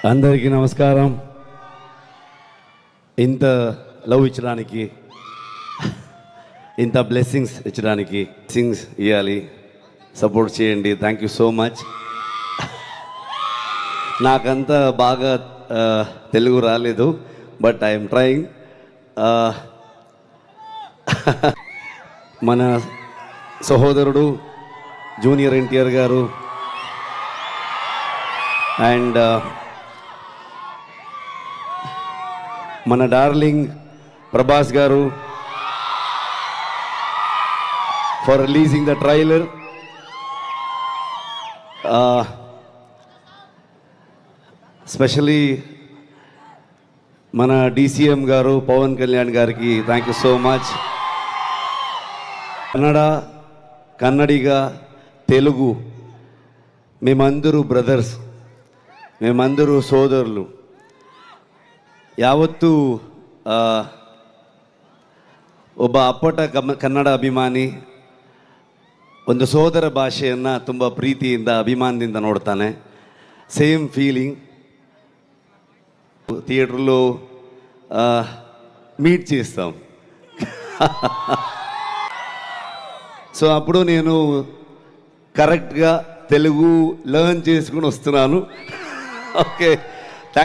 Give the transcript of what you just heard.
అందరికీ నమస్కారం. ఇంత లవ్ ఇచ్చడానికి, ఇంత బ్లెస్సింగ్స్ ఇచ్చడానికి ఇవ్వాలి, సపోర్ట్ చేయండి. Thank you so much. నాకంత బాగా తెలుగు రాలేదు, బట్ ఐఎమ్ ట్రయింగ్. మన సహోదరుడు జూనియర్ ఎన్టీఆర్ గారు అండ్ మన డార్లింగ్ ప్రభాస్ గారు for releasing the trailer. Especially మన DCM గారు పవన్ కళ్యాణ్ గారికి thank you so much. Kannadiga Telugu మేమందరూ బ్రదర్స్, మేమందరూ సోదరులు. ಯಾವತ್ತೂ ಒಬ್ಬ ಅಪ್ಪಟ ಕನ್ನಡ ಅಭಿಮಾನಿ ಒಂದು ಸೋದರ ಭಾಷೆಯನ್ನು ತುಂಬ ಪ್ರೀತಿಯಿಂದ ಅಭಿಮಾನದಿಂದ ನೋಡ್ತಾನೆ. సేమ్ ఫీలింగ్ థియేటర్లో మీట్ చేస్తాం. సో అప్పుడు నేను కరెక్ట్గా తెలుగు లెర్న్ చేసుకుని వస్తున్నాను. ఓకే.